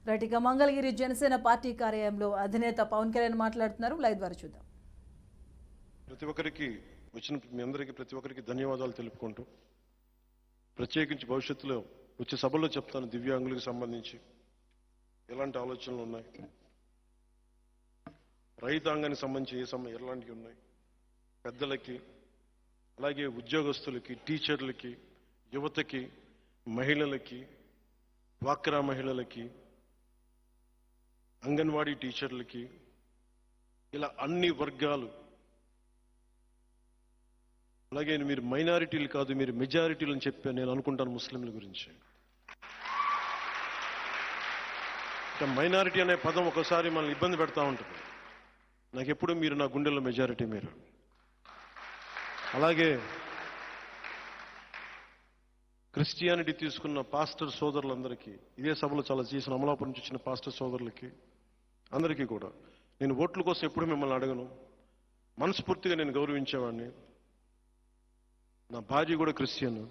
Right, ఇక Mangalagiri Janasena party కార్యాలయంలో అధినేత పవన్ కళ్యాణ్ మాట్లాడుతున్నారు. లైవ్ ద్వారా చూద్దాం. ప్రతి ఒక్కరికి వచ్చిన మీ అందరికీ ప్రతి ఒక్కరికి ధన్యవాదాలు తెలుపుకుంటూ, ప్రత్యేకించి భవిష్యత్తులో వచ్చే సభల్లో చెప్తాను దివ్యాంగులకు సంబంధించి ఎలాంటి ఆలోచనలు ఉన్నాయి, రైతాంగానికి సంబంధించి ఎలాంటివి ఉన్నాయి, పెద్దలకి అలాగే ఉద్యోగస్తులకి, టీచర్లకి, యువతకి, మహిళలకి, డ్వాక్రా మహిళలకి, అంగన్వాడీ టీచర్లకి, ఇలా అన్ని వర్గాలు, అలాగే మీరు మైనారిటీలు కాదు మీరు మెజారిటీలు అని చెప్పి నేను అనుకుంటాను ముస్లింల గురించి. మైనారిటీ అనే పదం ఒకసారి మనల్ని ఇబ్బంది పెడతా ఉంటుంది. నాకు ఎప్పుడు మీరు నా గుండెల్లో మెజారిటీ మీరు. అలాగే క్రిస్టియానిటీ తీసుకున్న పాస్టర్ సోదరులందరికీ, ఇదే సభలో చాలా చేసిన అమలాపురం నుంచి వచ్చిన పాస్టర్ సోదరులకి అందరికీ కూడా నేను ఓట్ల కోసం ఎప్పుడు మిమ్మల్ని అడగను. మనస్ఫూర్తిగా నేను గౌరవించేవాడిని. నా భార్య కూడా క్రిస్టియన్,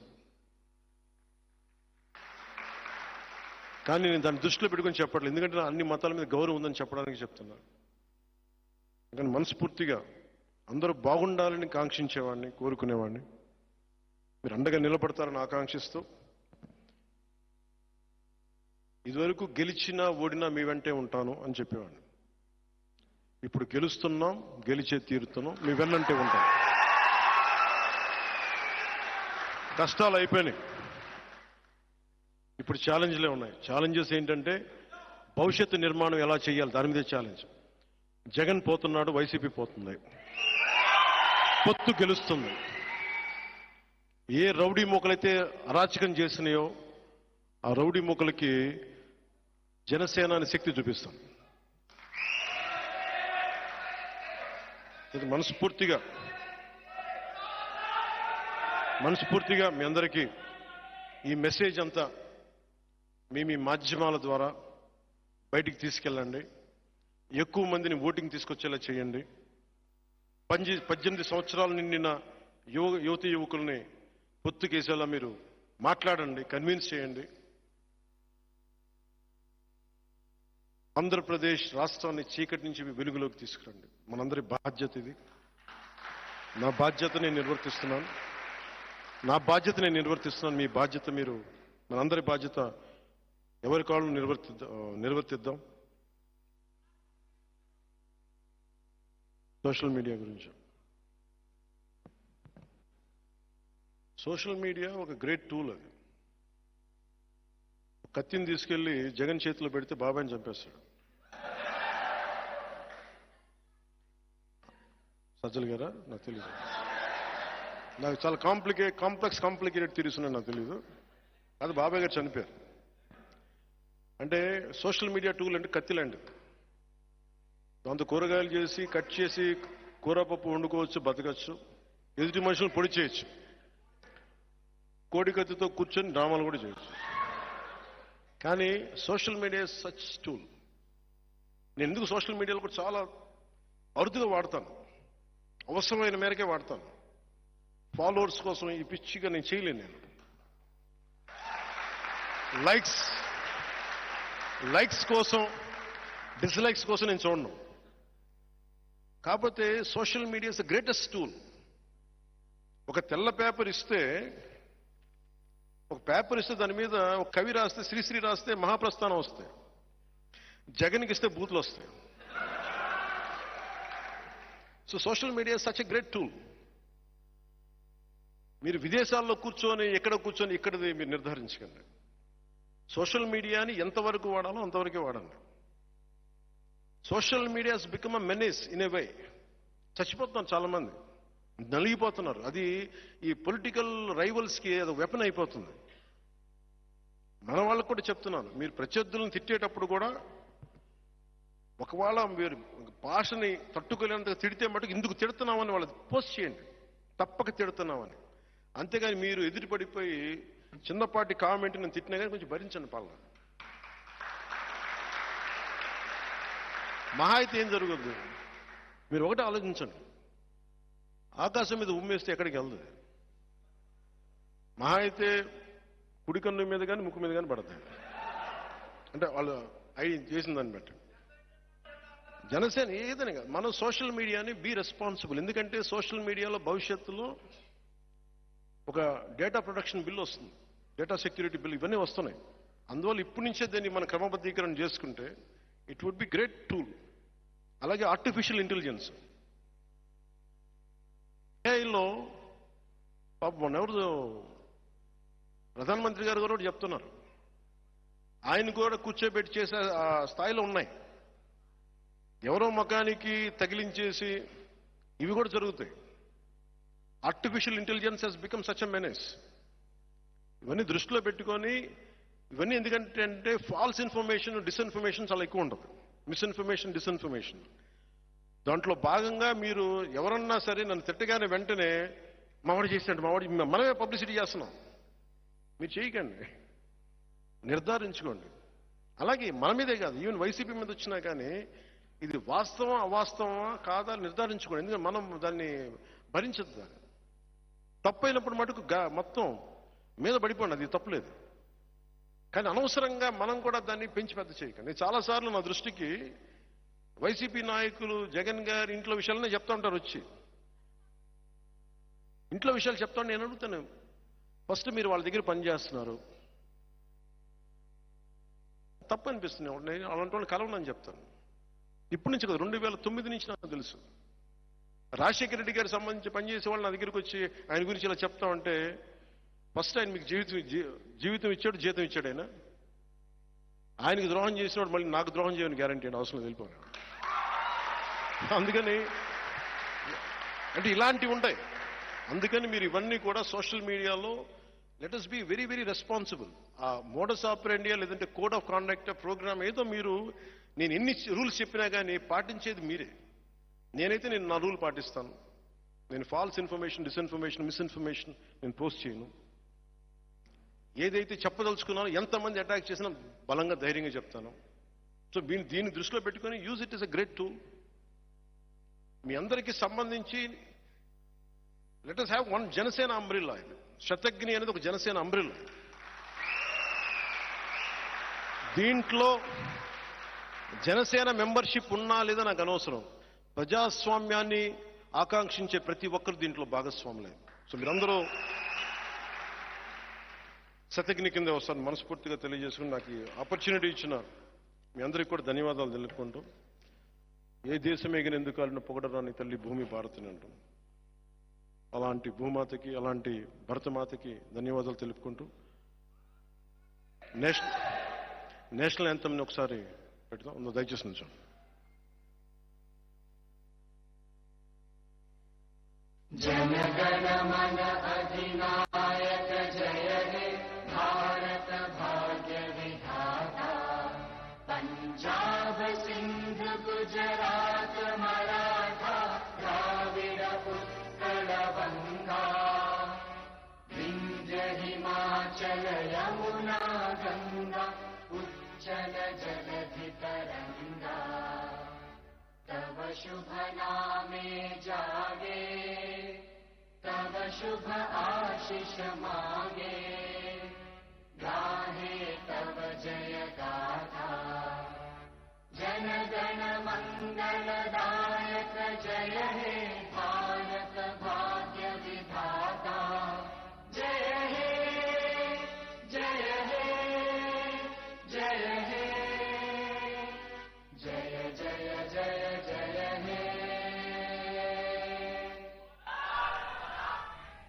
కానీ నేను దాన్ని దృష్టిలో పెట్టుకొని చెప్పట్లేదు, ఎందుకంటే నా అన్ని మతాల మీద గౌరవం ఉందని చెప్పడానికి చెప్తున్నాను. కానీ మనస్ఫూర్తిగా అందరూ బాగుండాలని కాంక్షించేవాడిని, కోరుకునేవాడిని. మీరు అండగా నిలబడతారని ఆకాంక్షిస్తూ, ఇదివరకు గెలిచినా ఓడినా మీ వెంటే ఉంటాను అని చెప్పేవాడిని. ఇప్పుడు గెలుస్తున్నాం, గెలిచే తీరుతున్నాం, మీ వెన్నంటే ఉంటాం. కష్టాలు అయిపోయినాయి, ఇప్పుడు ఛాలెంజ్లే ఉన్నాయి. ఛాలెంజెస్ ఏంటంటే భవిష్యత్తు నిర్మాణం ఎలా చేయాలి, దాని మీదే ఛాలెంజ్. జగన్ పోతున్నాడు, వైసీపీ పోతుంది, పొత్తు గెలుస్తుంది. ఏ రౌడీ మూకలైతే అరాచకం చేసినాయో ఆ రౌడీ మూకలకి జనసేన అనే శక్తి చూపిస్తాం. ఇది మనస్ఫూర్తిగా మీ అందరికీ ఈ మెసేజ్ అంతా మీ మాధ్యమాల ద్వారా బయటికి తీసుకెళ్ళండి. ఎక్కువ మందిని ఓటింగ్ తీసుకొచ్చేలా చేయండి. 18 సంవత్సరాలు నిండిన యువతి యువకుల్ని పొత్తుకేసేలా మీరు మాట్లాడండి, కన్విన్స్ చేయండి. ఆంధ్రప్రదేశ్ రాష్ట్రాన్ని చీకటి నుంచి వెలుగులోకి తీసుకురండి. మనందరి బాధ్యత ఇది. నా బాధ్యత నేను నిర్వర్తిస్తున్నాను. మీ బాధ్యత మీరు, మనందరి బాధ్యత ఎవరి కాళ్ళు నిర్వర్తిద్దాం. సోషల్ మీడియా గురించి, సోషల్ మీడియా ఒక గ్రేట్ టూల్. అది కత్తిని తీసుకెళ్లి జగన్ చేతిలో పెడితే బాబాయ్ని చంపేస్తాడు. సజ్జల్ గారా, నాకు తెలీదు. నాకు చాలా కాంప్లెక్స్ తీరుస్తున్నాయి, నాకు తెలీదు. అది బాబాయ్ గారు చనిపోయారు. అంటే సోషల్ మీడియా టూల్ అంటే కత్తి లాంటిది. దాంతో కూరగాయలు చేసి కట్ చేసి కూరపప్పు వండుకోవచ్చు, బతకచ్చు, ఎదుటి మనుషులను పొడి చేయొచ్చు, కోడి కత్తితో కూర్చొని డ్రామాలు కూడా చేయొచ్చు. కానీ సోషల్ మీడియా సచ్ టూల్. నేను ఎందుకు సోషల్ మీడియాలో కూడా చాలా అరుదుగా వాడతాను, అవసరమైన మేరకే వాడతాను. ఫాలోవర్స్ కోసం ఈ పిచ్చిగా నేను చేయలేను. నేను లైక్స్ కోసం, డిస్లైక్స్ కోసం నేను చూడను. కాకపోతే social media is the greatest tool. ఒక తెల్ల పేపర్ ఇస్తే దాని మీద ఒక కవి రాస్తే, శ్రీశ్రీ రాస్తే మహాప్రస్థానం వస్తాయి. జగన్కి ఇస్తే బూతులు వస్తాయి. So social media is such a great tool. మీరు విదేశాల్లో కూర్చొని ఇక్కడది మీరు నిర్ధారించకండి. సోషల్ మీడియాని ఎంతవరకు వాడాలో అంతవరకే వాడండి. Social media has become a menace in a way. చచ్చిపోతున్నారు చాలా మంది, నలిగిపోతున్నారు. అది ఈ పొలిటికల్ రైవల్స్కి అది వెపన్ అయిపోతుంది. మన వాళ్ళకు కూడా చెప్తున్నాను, మీరు ప్రత్యర్థులను తిట్టేటప్పుడు కూడా ఒకవేళ మీరు భాషని తట్టుకోలేనంతగా తిడితే మటుకు ఇందుకు తిడుతున్నామని వాళ్ళకి పోస్ట్ చేయండి, తప్పక తిడుతున్నామని. అంతేగాని మీరు ఎదురుపడిపోయి చిన్నపాటి కామెంట్ నేను తిట్టినా కానీ కొంచెం భరించండి. పాలన మహా అయితే ఏం జరుగుద్ది, మీరు ఒకటే ఆలోచించండి, ఆకాశం మీద ఉమ్మేస్తే ఎక్కడికి వెళ్తుంది? మహా అయితే కుడి కన్ను మీద కానీ ముక్కు మీద కానీ పడతాయి. అంటే వాళ్ళు అవి చేసిన దాన్ని బట్టి జనసేన ఏదైనా కాదు, మనం సోషల్ మీడియాని బీ రెస్పాన్సిబుల్. ఎందుకంటే సోషల్ మీడియాలో భవిష్యత్తులో ఒక డేటా ప్రొటెక్షన్ బిల్ వస్తుంది, డేటా సెక్యూరిటీ బిల్, ఇవన్నీ వస్తున్నాయి. అందువల్ల ఇప్పటి నుంచే దీన్ని మనం క్రమబద్ధీకరణ చేసుకుంటే it would be great tool. అలాగే ఆర్టిఫిషియల్ ఇంటెలిజెన్స్ ఏఐలో పాపం ఎవరు ప్రధానమంత్రి గారు కూడా చెప్తున్నారు, ఆయన కూడా కూర్చోబెట్టి చేసే ఆ స్థాయిలో ఉన్నాయి. ఎవరో ముఖానికి తగిలించేసి ఇవి కూడా జరుగుతాయి. Artificial intelligence has become such a menace. ఇవన్నీ దృష్టిలో పెట్టుకొని, ఇవన్నీ ఎందుకంటే అంటే ఫాల్స్ ఇన్ఫర్మేషన్, డిస్ఇన్ఫర్మేషన్ చాలా ఎక్కువ ఉంటుంది, మిస్ఇన్ఫర్మేషన్, డిస్ఇన్ఫర్మేషన్. దాంట్లో భాగంగా మీరు ఎవరన్నా సరే నన్ను తిట్టగానే వెంటనే మావాడు చేసినట్టు, మావాడి మనమే పబ్లిసిటీ చేస్తున్నాం. మీరు చేయకండి, నిర్ధారించుకోండి. అలాగే మన మీదే కాదు, ఈవెన్ వైసీపీ మీద వచ్చినా కానీ ఇది వాస్తవం అవాస్తవమా కాదా నిర్ధారించుకోండి. ఎందుకంటే మనం దాన్ని భరించదు. దాన్ని తప్పైనప్పుడు మటుకు మొత్తం మీద పడిపోండి, అది తప్పులేదు. కానీ అనవసరంగా మనం కూడా దాన్ని పెంచి పెద్ద చేయకండి. చాలాసార్లు నా దృష్టికి వైసీపీ నాయకులు జగన్ గారి ఇంట్లో విషయాలనే చెప్తా ఉంటారు. వచ్చి ఇంట్లో విషయాలు చెప్తాను. నేను అడుగుతాను, ఫస్ట్ మీరు వాళ్ళ దగ్గర పనిచేస్తున్నారు, తప్పు అనిపిస్తుంది. నేను అలాంటి వాళ్ళు కలవనని చెప్తాను. ఇప్పటి నుంచి కదా, 2009 నుంచి నాకు తెలుసు. రాజశేఖర రెడ్డి గారికి సంబంధించి పనిచేసే వాళ్ళు నా దగ్గరికి వచ్చి ఆయన గురించి ఇలా చెప్తామంటే, ఫస్ట్ ఆయన మీకు జీవితం ఇచ్చాడు, జీతం ఇచ్చాడు. ఆయనకి ద్రోహం చేసినవాడు మళ్ళీ నాకు ద్రోహం చేయని గ్యారంటీ అని అవసరం వెళ్ళిపోయాను. అందుకని అంటే ఇలాంటివి ఉంటాయి. అందుకని మీరు ఇవన్నీ కూడా సోషల్ మీడియాలో let us be very very responsible. ఆ మోడస్ ఆపరేండియా లేదంటే కోడ్ ఆఫ్ కాండక్ట్ ప్రోగ్రామ్ ఏదో మీరు, నేను ఎన్ని రూల్స్ చెప్పినా కానీ పాటించేది మీరే. నేనైతే నేను నా రూల్ పాటిస్తాను. నేను ఫాల్స్ ఇన్ఫర్మేషన్, డిస్ఇన్ఫర్మేషన్, మిస్ఇన్ఫర్మేషన్ నేను పోస్ట్ చేయను. ఏదైతే చెప్పదలుచుకున్నానో, ఎంతమంది అటాక్ చేసినా బలంగా ధైర్యంగా చెప్తాను. సో దీన్ని దృష్టిలో పెట్టుకొని use it is a great tool. మీ అందరికీ సంబంధించి let us have one Janasena umbrella. ఇది శతగ్ని అనేది ఒక జనసేన అంబ్రిల్లా. దీంట్లో జనసేన మెంబర్షిప్ ఉన్నా లేదా నాకు అనవసరం. ప్రజాస్వామ్యాన్ని ఆకాంక్షించే ప్రతి ఒక్కరు దీంట్లో భాగస్వాములే. సో మీరందరూ శతగ్ని కింద వస్తాను మనస్ఫూర్తిగా తెలియజేసుకుని, నాకు ఈ ఆపర్చునిటీ ఇచ్చిన మీ అందరికీ కూడా ధన్యవాదాలు తెలుపుకుంటూ, ఏ దేశమేగిన ఎందుకు కాలిన పొగడరాని తల్లి భూమి భారతిని అంటాం. అలాంటి భూమాతకి, అలాంటి భరతమాతకి ధన్యవాదాలు తెలుపుకుంటూ, నేషనల్ యాంథమ్ని ఒకసారి పెడతాం. దయచేసి నుంచో. జనగణ మన అధినాయక జయ హే భారత భాగ్య విధాత. పంజాబ్ సింధ్ గుజరాత్ మరాఠా ద్రావిడ ఉత్కళ వంగా. వింధ్య హిమాచల యమునా గంగా ఉచ్చల జలధి तरंगा. तव शुभ नामे जागे, तव शुभ आशीष मागे. गाहे तव जय